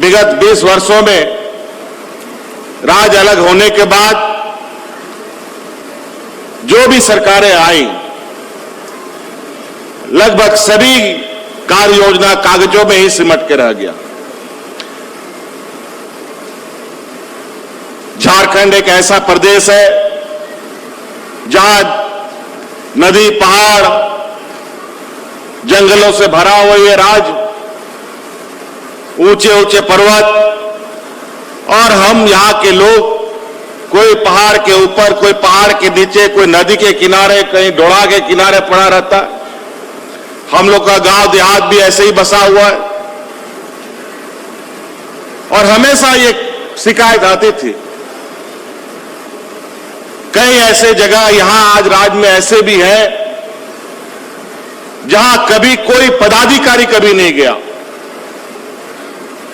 विगत 20 वर्षों में राज्य अलग होने के बाद जो भी सरकारें आई, लगभग सभी कार्य योजना कागजों में ही सिमट के रह गया। झारखंड एक ऐसा प्रदेश है जहां नदी, पहाड़, जंगलों से भरा हुआ ये राज्य, ऊंचे ऊंचे पर्वत, और हम यहां के लोग कोई पहाड़ के ऊपर, कोई पहाड़ के नीचे, कोई नदी के किनारे, कहीं डोड़ा के किनारे पड़ा रहता है। हम लोग का गांव देहात भी ऐसे ही बसा हुआ है। और हमेशा ये शिकायत आती थी, कई ऐसे जगह यहां आज राज्य में ऐसे भी है जहां कभी कोई पदाधिकारी कभी नहीं गया।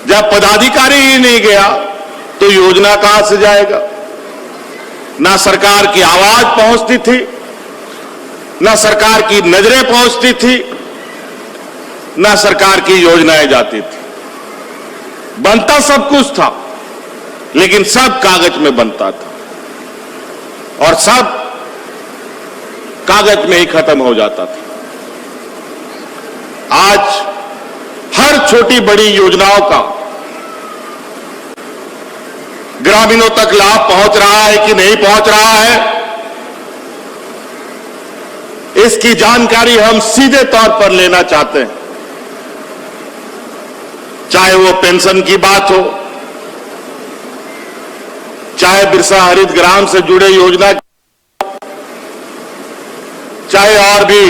जब पदाधिकारी ही नहीं गया तो योजना कहां से जाएगा? ना सरकार की आवाज पहुंचती थी, ना सरकार की नजरें पहुंचती थी, ना सरकार की योजनाएं जाती थी। बनता सब कुछ था, लेकिन सब कागज में बनता था और सब कागज में ही खत्म हो जाता था। आज हर छोटी बड़ी योजनाओं का ग्रामीणों तक लाभ पहुंच रहा है कि नहीं पहुंच रहा है, इसकी जानकारी हम सीधे तौर पर लेना चाहते हैं। चाहे वो पेंशन की बात हो, चाहे बिरसा हरित ग्राम से जुड़े योजना, चाहे और भी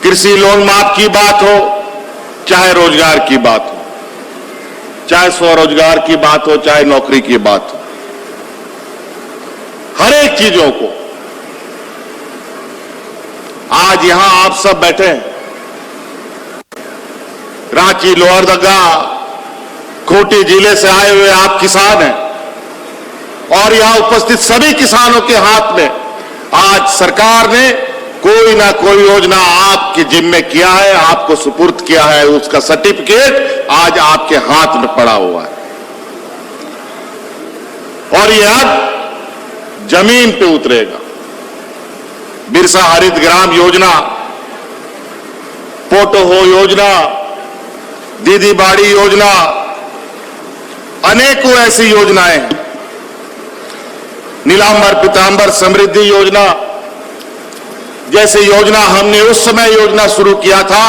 कृषि लोन माफ की बात हो, चाहे रोजगार की बात हो, चाहे स्वरोजगार की बात हो, चाहे नौकरी की बात हो, हर एक चीजों को आज यहां आप सब बैठे हैं, रांची, लोहरदगा, खूंटी जिले से आए हुए आप किसान हैं, और यहां उपस्थित सभी किसानों के हाथ में आज सरकार ने कोई ना कोई योजना आपके जिम्मे किया है, आपको सुपुर्द किया है। उसका सर्टिफिकेट आज आपके हाथ में पड़ा हुआ है और यह अब जमीन पे उतरेगा। बिरसा हरित ग्राम योजना, पोटो हो योजना, दीदी बाड़ी योजना, अनेकों ऐसी योजनाएं हैं। नीलांबर पीतांबर समृद्धि योजना जैसे योजना हमने उस समय योजना शुरू किया था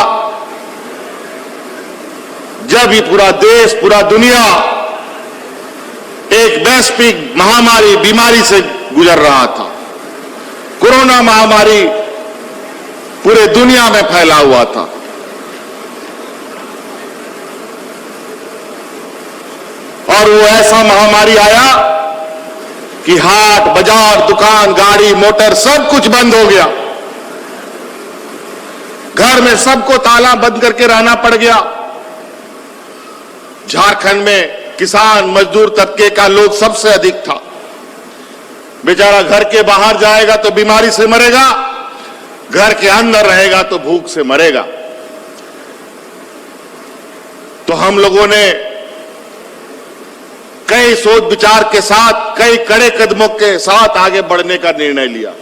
जब ये पूरा देश, पूरा दुनिया एक वैश्विक महामारी, बीमारी से गुजर रहा था। कोरोना महामारी पूरे दुनिया में फैला हुआ था। और वो ऐसा महामारी आया कि हाट, बाजार, दुकान, गाड़ी, मोटर सब कुछ बंद हो गया। घर में सबको ताला बंद करके रहना पड़ गया। झारखंड में किसान, मजदूर तबके का लोग सबसे अधिक था। बेचारा घर के बाहर जाएगा तो बीमारी से मरेगा, घर के अंदर रहेगा तो भूख से मरेगा। तो हम लोगों ने कई सोच विचार के साथ, कई कड़े कदमों के साथ आगे बढ़ने का निर्णय लिया।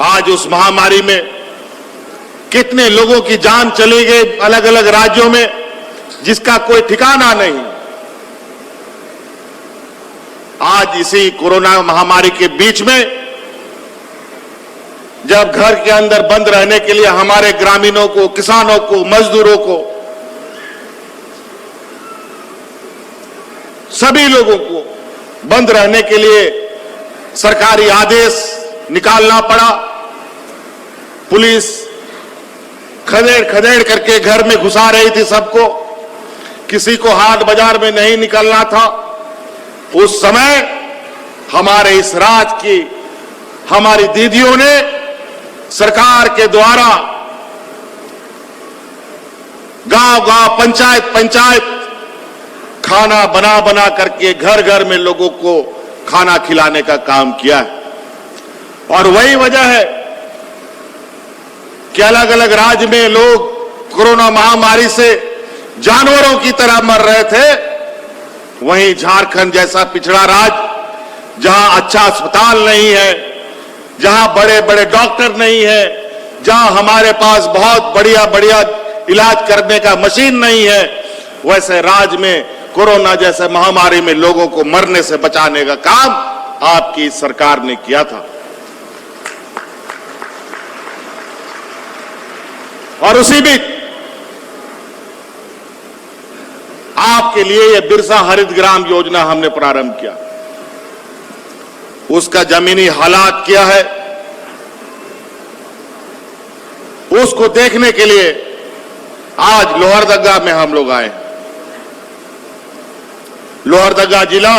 आज उस महामारी में कितने लोगों की जान चली गई अलग अलग राज्यों में, जिसका कोई ठिकाना नहीं। आज इसी कोरोना महामारी के बीच में जब घर के अंदर बंद रहने के लिए हमारे ग्रामीणों को, किसानों को, मजदूरों को, सभी लोगों को बंद रहने के लिए सरकारी आदेश निकालना पड़ा। पुलिस खदेड़ खदेड़ करके घर में घुसा रही थी सबको। किसी को हाट बाजार में नहीं निकलना था। उस समय हमारे इस राज्य की हमारी दीदियों ने सरकार के द्वारा गांव-गांव, पंचायत खाना बना बना करके घर घर में लोगों को खाना खिलाने का काम किया है। और वही वजह है कि अलग अलग राज्य में लोग कोरोना महामारी से जानवरों की तरह मर रहे थे, वहीं झारखंड जैसा पिछड़ा राज्य, जहां अच्छा अस्पताल नहीं है, जहां बड़े बड़े डॉक्टर नहीं है, जहां हमारे पास बहुत बढ़िया बढ़िया इलाज करने का मशीन नहीं है, वैसे राज्य में कोरोना जैसे महामारी में लोगों को मरने से बचाने का काम आपकी सरकार ने किया था। और उसी बीच आपके लिए यह बिरसा हरित ग्राम योजना हमने प्रारंभ किया, उसका जमीनी हालात क्या है उसको देखने के लिए आज लोहरदगा में हम लोग आए। लोहरदगा जिला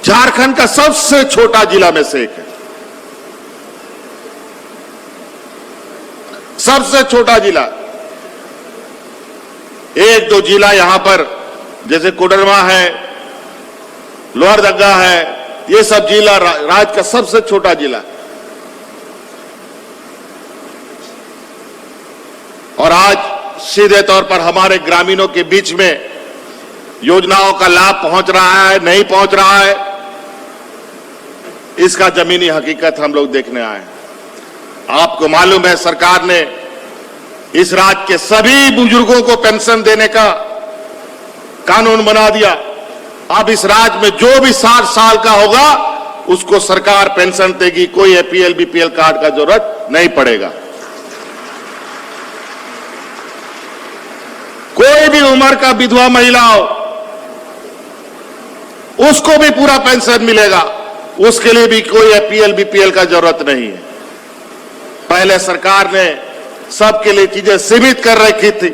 झारखंड का सबसे छोटा जिला में से एक है, सबसे छोटा जिला। एक दो जिला यहां पर जैसे कोडरमा है, लोहरदगा है, ये सब जिला राज्य का सबसे छोटा जिला। और आज सीधे तौर पर हमारे ग्रामीणों के बीच में योजनाओं का लाभ पहुंच रहा है, नहीं पहुंच रहा है, इसका जमीनी हकीकत हम लोग देखने आए हैं। आपको मालूम है सरकार ने इस राज्य के सभी बुजुर्गों को पेंशन देने का कानून बना दिया। अब इस राज्य में जो भी 60 साल का होगा उसको सरकार पेंशन देगी, कोई एपीएल बीपीएल कार्ड का जरूरत नहीं पड़ेगा। कोई भी उम्र का विधवा महिला हो उसको भी पूरा पेंशन मिलेगा, उसके लिए भी कोई एपीएल बीपीएल का जरूरत नहीं है। पहले सरकार ने सबके लिए चीजें सीमित कर रखी थी,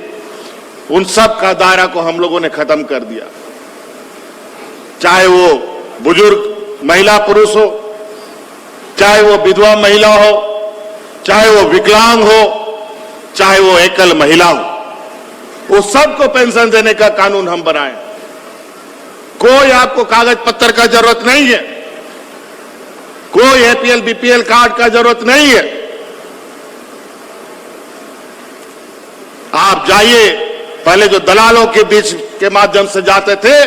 उन सब का दायरा को हम लोगों ने खत्म कर दिया। चाहे वो बुजुर्ग महिला पुरुष हो, चाहे वो विधवा महिला हो, चाहे वो विकलांग हो, चाहे वो एकल महिला हो, वो सबको पेंशन देने का कानून हम बनाए। कोई आपको कागज पत्र का जरूरत नहीं है, कोई एपीएल बीपीएल कार्ड का जरूरत नहीं है। आप जाइए, पहले जो दलालों के बीच के माध्यम से जाते थे,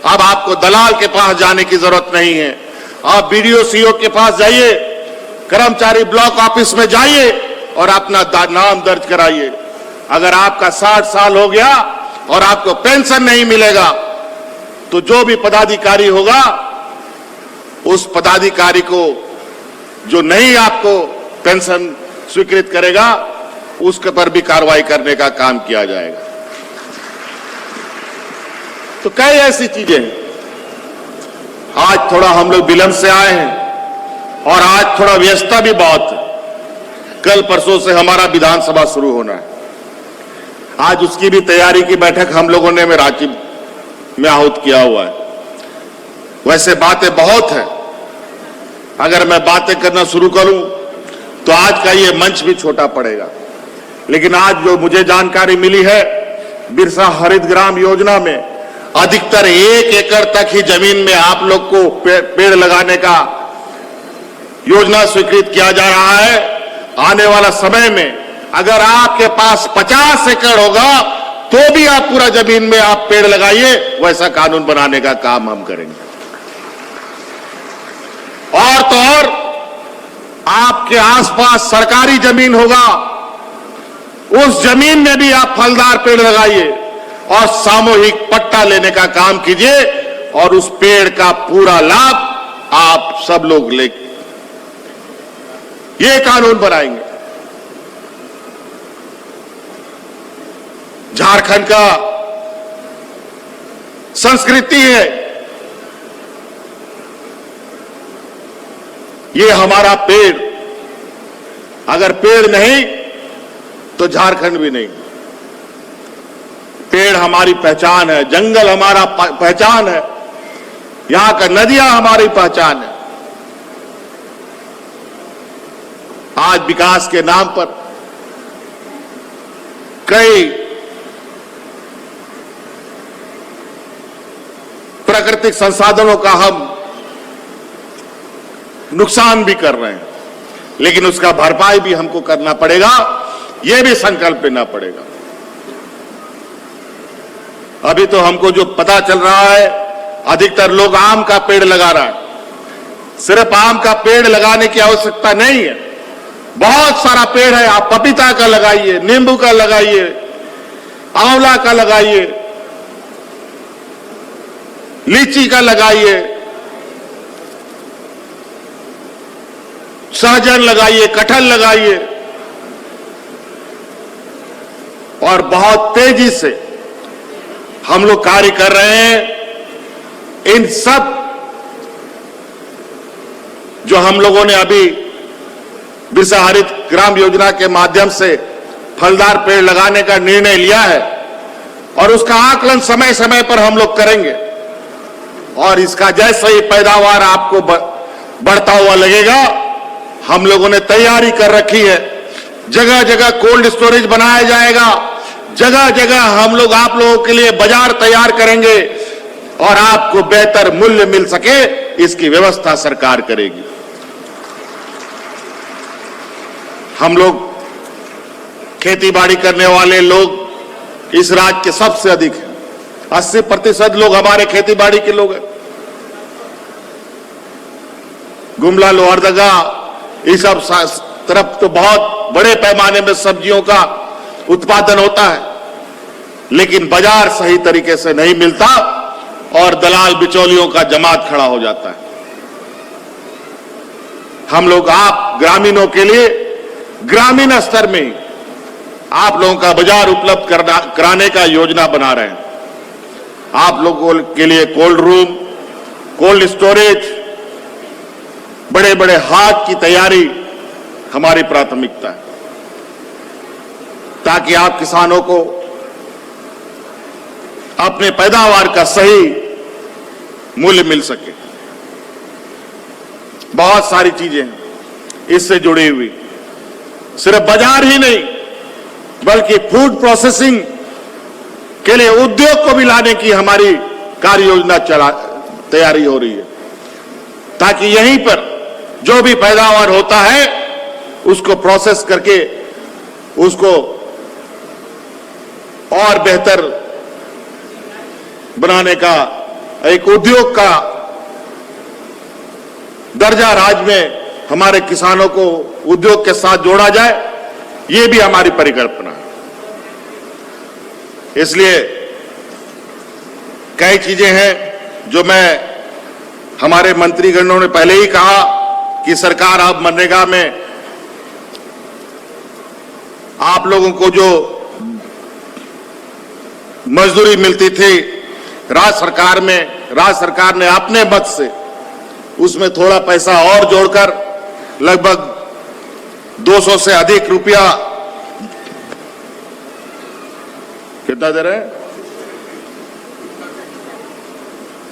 अब आपको दलाल के पास जाने की जरूरत नहीं है। आप बीडीओ सीओ के पास जाइए, कर्मचारी ब्लॉक ऑफिस में जाइए और अपना नाम दर्ज कराइए। अगर आपका 60 साल हो गया और आपको पेंशन नहीं मिलेगा तो जो भी पदाधिकारी होगा उस पदाधिकारी को जो नहीं आपको पेंशन स्वीकृत करेगा उसके पर भी कार्रवाई करने का काम किया जाएगा। तो कई ऐसी चीजें हैं। आज थोड़ा हम लोग विलंब से आए हैं और आज थोड़ा व्यस्तता भी बहुत है। कल परसों से हमारा विधानसभा शुरू होना है, आज उसकी भी तैयारी की बैठक हम लोगों ने रांची में आहूत किया हुआ है। वैसे बातें बहुत हैं, अगर मैं बातें करना शुरू करूं तो आज का ये मंच भी छोटा पड़ेगा। लेकिन आज जो मुझे जानकारी मिली है, बिरसा हरित ग्राम योजना में अधिकतर 1 एकड़ तक ही जमीन में आप लोग को पेड़ लगाने का योजना स्वीकृत किया जा रहा है। आने वाला समय में अगर आपके पास 50 एकड़ होगा तो भी आप पूरा जमीन में आप पेड़ लगाइए, वैसा कानून बनाने का काम हम करेंगे। और तो और आपके आसपास सरकारी जमीन होगा, उस जमीन में भी आप फलदार पेड़ लगाइए और सामूहिक पट्टा लेने का काम कीजिए और उस पेड़ का पूरा लाभ आप सब लोग ले, ये कानून बनाएंगे। झारखंड का संस्कृति है, ये हमारा पेड़, अगर पेड़ नहीं तो झारखंड भी नहीं। पेड़ हमारी पहचान है, जंगल हमारा पहचान है, यहां का नदियां हमारी पहचान है। आज विकास के नाम पर कई प्राकृतिक संसाधनों का हम नुकसान भी कर रहे हैं, लेकिन उसका भरपाई भी हमको करना पड़ेगा, यह भी संकल्प लेना पड़ेगा। अभी तो हमको जो पता चल रहा है, अधिकतर लोग आम का पेड़ लगा रहा है। सिर्फ आम का पेड़ लगाने की आवश्यकता नहीं है, बहुत सारा पेड़ है। आप पपीता का लगाइए, नींबू का लगाइए, आंवला का लगाइए, लीची का लगाइए, सहजन लगाइए, कटहल लगाइए, और बहुत तेजी से हम लोग कार्य कर रहे हैं। इन सब जो हम लोगों ने अभी बिरसा हरित ग्राम योजना के माध्यम से फलदार पेड़ लगाने का निर्णय लिया है, और उसका आकलन समय समय पर हम लोग करेंगे, और इसका जैसे ही पैदावार आपको बढ़ता हुआ लगेगा, हम लोगों ने तैयारी कर रखी है। जगह जगह कोल्ड स्टोरेज बनाया जाएगा, जगह जगह हम लोग आप लोगों के लिए बाजार तैयार करेंगे, और आपको बेहतर मूल्य मिल सके इसकी व्यवस्था सरकार करेगी। हम लोग खेती बाड़ी करने वाले लोग इस राज्य के सबसे अधिक हैं। 80% लोग हमारे खेती बाड़ी के लोग हैं। गुमला, लोहरदगा, इस सब तरफ तो बहुत बड़े पैमाने में सब्जियों का उत्पादन होता है, लेकिन बाजार सही तरीके से नहीं मिलता और दलाल बिचौलियों का जमात खड़ा हो जाता है। हम लोग आप ग्रामीणों के लिए ग्रामीण स्तर में ही आप लोगों का बाजार उपलब्ध कराने का योजना बना रहे हैं। आप लोगों के लिए कोल्ड रूम, कोल्ड स्टोरेज, बड़े बड़े हाट की तैयारी हमारी प्राथमिकता है, ताकि आप किसानों को अपने पैदावार का सही मूल्य मिल सके। बहुत सारी चीजें हैं इससे जुड़ी हुई, सिर्फ बाजार ही नहीं बल्कि फूड प्रोसेसिंग के लिए उद्योग को भी लाने की हमारी कार्य योजना तैयारी हो रही है, ताकि यहीं पर जो भी पैदावार होता है उसको प्रोसेस करके उसको और बेहतर बनाने का एक उद्योग का दर्जा राज्य में हमारे किसानों को उद्योग के साथ जोड़ा जाए, ये भी हमारी परिकल्पना है। इसलिए कई चीजें हैं जो मैं हमारे मंत्रीगणों ने पहले ही कहा कि सरकार अब मनरेगा में आप लोगों को जो मजदूरी मिलती थी राज्य सरकार ने अपने मत से उसमें थोड़ा पैसा और जोड़कर लगभग 200 से अधिक रुपया, कितना दे रहे हैं,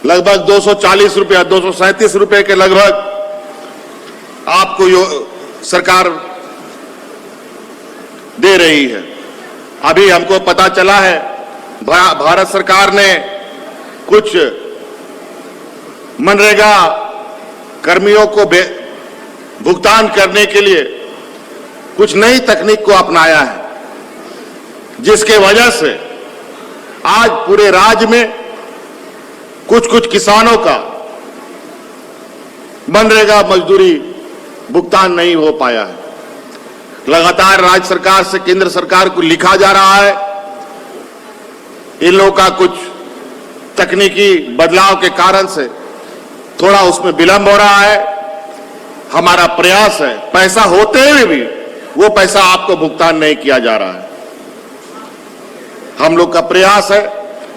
लगभग 240 रुपया, 237 रुपए के लगभग आपको सरकार दे रही है। अभी हमको पता चला है भारत सरकार ने कुछ मनरेगा कर्मियों को भुगतान करने के लिए कुछ नई तकनीक को अपनाया है, जिसके वजह से आज पूरे राज्य में कुछ किसानों का मनरेगा मजदूरी भुगतान नहीं हो पाया है। लगातार राज्य सरकार से केंद्र सरकार को लिखा जा रहा है, इन लोगों का कुछ तकनीकी बदलाव के कारण से थोड़ा उसमें विलंब हो रहा है। हमारा प्रयास है पैसा होते हुए भी वो पैसा आपको भुगतान नहीं किया जा रहा है। हम लोग का प्रयास है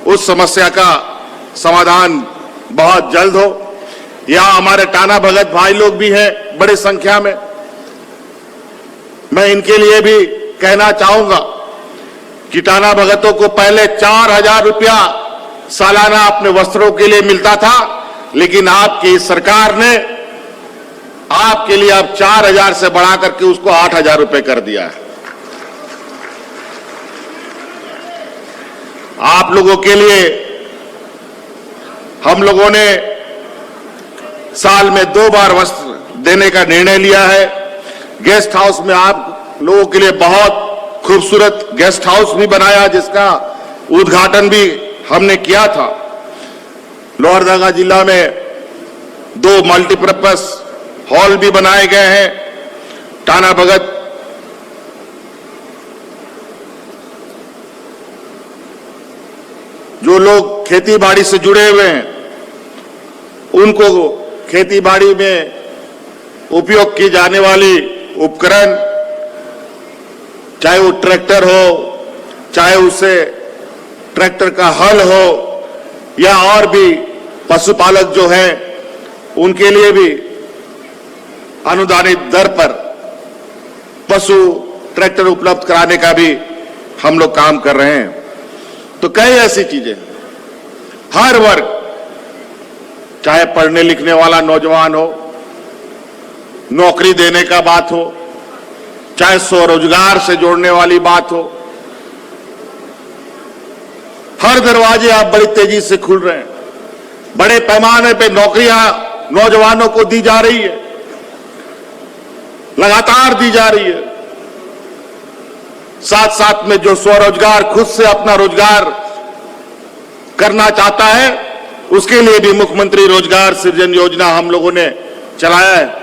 उस समस्या का समाधान बहुत जल्द हो। यहां हमारे टाना भगत भाई लोग भी हैं बड़ी संख्या में। मैं इनके लिए भी कहना चाहूंगा कि टाना भगतों को पहले 4,000 रुपया सालाना अपने वस्त्रों के लिए मिलता था, लेकिन आपकी सरकार ने आपके लिए अब 4,000 से बढ़ा करके उसको 8,000 रुपए कर दिया है। आप लोगों के लिए हम लोगों ने साल में 2 बार वस्त्र देने का निर्णय लिया है। गेस्ट हाउस में आप लोगों के लिए बहुत खूबसूरत गेस्ट हाउस भी बनाया, जिसका उद्घाटन भी हमने किया था। लोहरदगा जिला में 2 मल्टीपर्पज हॉल भी बनाए गए हैं। टाना भगत जो लोग खेती बाड़ी से जुड़े हुए हैं उनको खेती बाड़ी में उपयोग की जाने वाली उपकरण, चाहे वो ट्रैक्टर हो, चाहे उसे ट्रैक्टर का हल हो, या और भी पशुपालक जो हैं उनके लिए भी अनुदानित दर पर पशु ट्रैक्टर उपलब्ध कराने का भी हम लोग काम कर रहे हैं। तो कई ऐसी चीजें, हर वर्ग, चाहे पढ़ने लिखने वाला नौजवान हो, नौकरी देने का बात हो, चाहे स्वरोजगार से जोड़ने वाली बात हो, हर दरवाजे आप बड़ी तेजी से खुल रहे हैं। बड़े पैमाने पे नौकरियां नौजवानों को दी जा रही है, लगातार दी जा रही है। साथ साथ में जो स्वरोजगार, खुद से अपना रोजगार करना चाहता है, उसके लिए भी मुख्यमंत्री रोजगार सृजन योजना हम लोगों ने चलाया है।